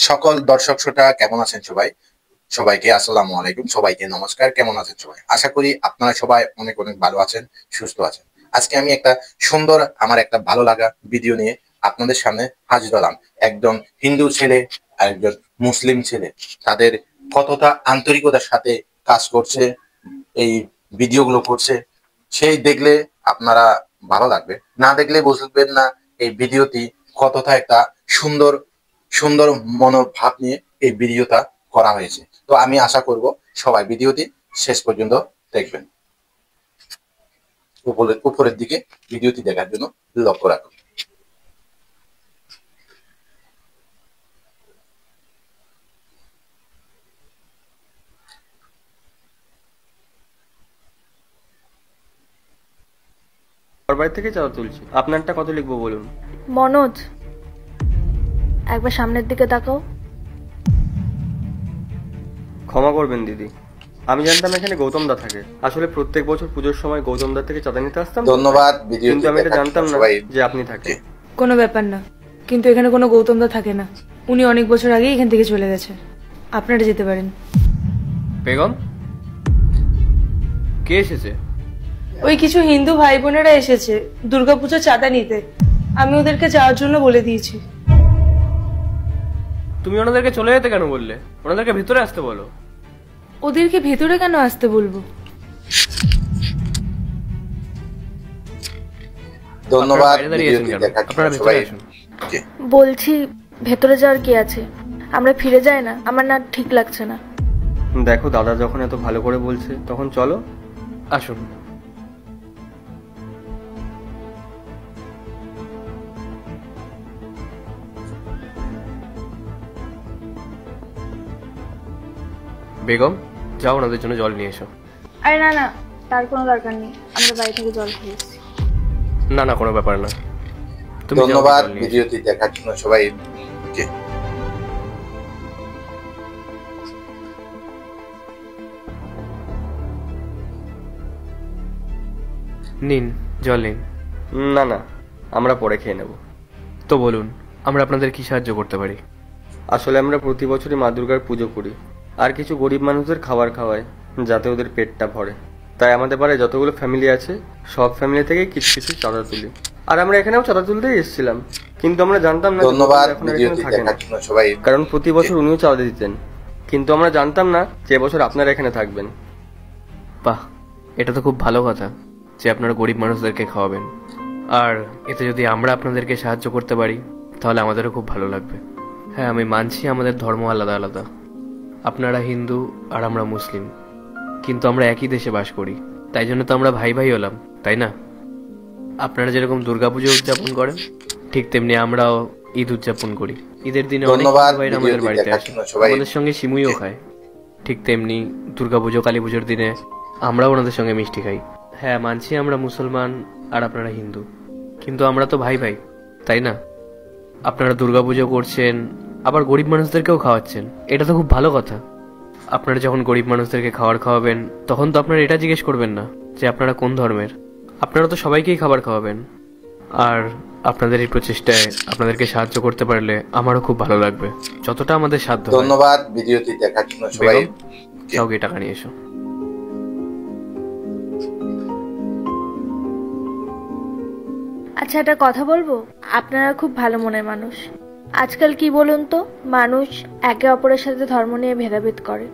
সকল দর্শক শ্রোতা কেমন আছেন সবাই? সবাইকে আসসালামু আলাইকুম, সবাইকে নমস্কার। কেমন আছেন সবাই? আশা করি আপনারা সবাই অনেক অনেক ভালো আছেন, সুস্থ আছেন। আজকে আমি একটা সুন্দর আমার একটা ভালো লাগা ভিডিও নিয়ে আপনাদের সামনে হাজির হলাম। একজন হিন্দু ছেলে আর একজন মুসলিম ছেলে তাদের কতটা আন্তরিকতার সাথে কাজ করছে, এই ভিডিওগুলো করছে, সেই দেখলে আপনারা ভালো লাগবে, না দেখলে বুঝবেন না এই ভিডিওটি কতটা একটা সুন্দর সুন্দর মনোভাব নিয়ে এই ভিডিওটা করা হয়েছে। তো আমি আশা করব সবাই ভিডিওটি শেষ পর্যন্ত দেখবেন। উপরের দিকে ভিডিওটি দেখার জন্য লক্ষ্য রাখুন। ওর বাড়ি থেকে চাঁদা তুলছি। আপনারটা কত লিখবো বলুন? মনোজ, একবার সামনের দিকে তাকাও। ক্ষমা করবেন দিদি, আমি জানতাম এখানে গৌতম দা থাকে। আসলে প্রত্যেক বছর পুজোর সময় গৌতম দা থেকে চাঁদা নিতে আসতাম। ধন্যবাদ। কিন্তু আমি এটা জানতাম না যে আপনি থাকেন। কোনো ব্যাপার না, কিন্তু এখানে কোনো গৌতম দা থাকে না। উনি অনেক বছর আগে এখান থেকে চলে গেছে। আপনারা যেতে পারেন। বেগম, কে এসেছে? ওই কিছু হিন্দু ভাই বোনেরা এসেছে দুর্গাপুজো চাঁদা নিতে। আমি ওদেরকে যাওয়ার জন্য বলে দিয়েছি। তুমি ওনাদেরকে চলে যেতে কেন বললে? ওনাদেরকে ভিতরে আসতে বলো। ওদেরকে ভেতরে কেন আসতে বলবো? ধন্যবাদ। আপনারা ভিতরে আসুন। বলছি, ভেতরে যাওয়ার কি আছে? আমরা ফিরে যাই না? আমার না ঠিক লাগছে না। দেখো, দাদা যখন এত ভালো করে বলছে তখন চলো, আসুন। বেগম, যাও ওনাদের জন্য জল নিয়ে এসো। আরে না না, তার কোনো দরকার নেই। আমরা বাড়ি থেকে জল খেয়েছি। না না, কোনো ব্যাপার না। তুমি ধন্যবাদ ভিডিওটি দেখার জন্য সবাই। নিন, জল নিন। না না, আমরা পরে খেয়ে নেব। তো বলুন, আমরা আপনাদের কি সাহায্য করতে পারি? আসলে আমরা প্রতি বছরই মা দুর্গার পুজো করি, আর কিছু গরিব মানুষদের খাবার খাওয়াই যাতে ওদের পেটটা ভরে। তাই আমাদের পাড়ায় যতগুলো ফ্যামিলি আছে সব ফ্যামিলি থেকে কিছু কিছু চাঁদা তুলি। আর আমরা এখানেও চাঁদা তুলতেই এসেছিলাম, কিন্তু আমরা জানতাম না ধন্যবাদ এখন এখানে থাকে না। সবাই, কারণ প্রতি বছর উনিও চাঁদা দিতেন, কিন্তু আমরা জানতাম না যে বছর আপনারা এখানে থাকবেন। বাহ, এটা তো খুব ভালো কথা যে আপনারা গরিব মানুষদেরকে খাওয়াবেন। আর এতে যদি আমরা আপনাদেরকে সাহায্য করতে পারি তাহলে আমাদেরও খুব ভালো লাগবে। হ্যাঁ, আমি মানছি আমাদের ধর্ম আলাদা আলাদা। আপনারা হিন্দু আর আমরা মুসলিম, কিন্তু আমরা একই দেশে বাস করি, তাই জন্য তো আমরা ভাই ভাই হলাম, তাই না? আপনারা যেরকম দুর্গাপুজো উদযাপন করেন ঠিক তেমনি আমরাও ঈদ উদযাপন করি। ঈদের দিনে অনেক ভাইরা আমাদের বাড়িতে আসে, আমাদের সঙ্গে সিমুইও খায়। ঠিক তেমনি দুর্গাপুজো কালী পুজোর দিনে আমরাও ওনাদের সঙ্গে মিষ্টি খাই। হ্যাঁ, মানছি আমরা মুসলমান আর আপনারা হিন্দু, কিন্তু আমরা তো ভাই ভাই, তাই না? আপনারা দুর্গাপুজো করছেন আবার গরিব মানুষদেরকেও খাওয়াচ্ছেন, এটা তো খুব ভালো কথা। আপনারা যখন গরিব মানুষদেরকে খাবার খাওয়াবেন তখন তো আপনারা এটা জিজ্ঞেস করবেন না যে আপনারা কোন ধর্মের। আপনারা তো সবাইকেই খাবার খাওয়াবেন। আর আপনাদের এই প্রচেষ্টায় আপনাদেরকে সাহায্য করতে পারলে আমারও খুব ভালো লাগবে, যতটা আমাদের সাধ্য। ধন্যবাদ ভিডিওটি দেখার জন্য সবাই। যাও গিয়ে টাকা নিয়ে এসো। আচ্ছা, একটা কথা বলবো। আপনারা খুব ভালো মনের মানুষ। আজকাল কি বলুন তো, মানুষ একে অপরের সাথে ধর্ম নিয়ে ভেদাভেদ করে,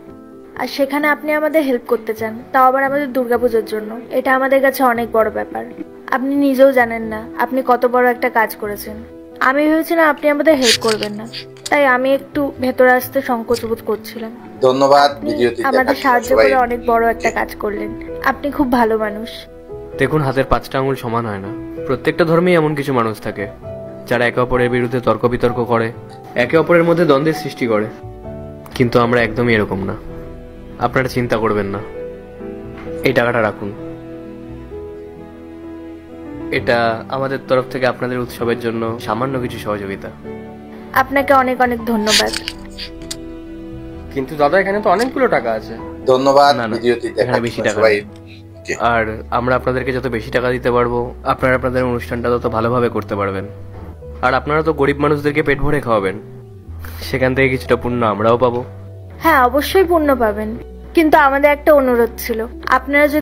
আর সেখানে আপনি আমাদের হেল্প করতে চান, তাও আবার আমাদের দুর্গাপুজোর জন্য। এটা আমাদের কাছে অনেক বড় ব্যাপার। আপনি নিজেও জানেন না আপনি কত বড় একটা কাজ করেছেন। আমি ভেবেছিলাম আপনি আমাদের হেল্প করবেন না, তাই আমি একটু ভেতরে আসতে সংকোচ বোধ করছিলাম। ধন্যবাদ ভিডিওটি আমাদের সাহায্য করে অনেক বড় একটা কাজ করলেন। আপনি খুব ভালো মানুষ। দেখুন, হাতের 5টা আঙুল সমান হয় না। প্রত্যেকটা ধর্মেই এমন কিছু মানুষ থাকে যারা একে অপরের বিরুদ্ধে তর্ক বিতর্ক করে, একে অপরের মধ্যে দ্বন্দ্বের সৃষ্টি করে, কিন্তু আমরা একদমই এরকম না। আপনারা চিন্তা করবেন না। এই টাকাটা রাখুন, এটা আমাদের তরফ থেকে আপনাদের উৎসবের জন্য সামান্য কিছু সহযোগিতা। আপনাকে অনেক অনেক ধন্যবাদ। কিন্তু দাদা, এখানে তো অনেকগুলো টাকা আছে। ধন্যবাদ। না না, এখানে বেশি টাকা নেই। আর আমরা আপনাদেরকে যত বেশি টাকা দিতে পারবো আপনারা আপনাদের অনুষ্ঠানটা তত ভালোভাবে করতে পারবেন। আর আপনারা তো গরিব মানুষদেরকে পেট ভরে খাওয়াবেন, সেখান থেকে কিছুটা পুণ্য আমরাও পাবো। হ্যাঁ, অবশ্যই পূর্ণ পাবেন, কিন্তু আমাদের একটা অনুরোধ ছিল, আপনারা যদি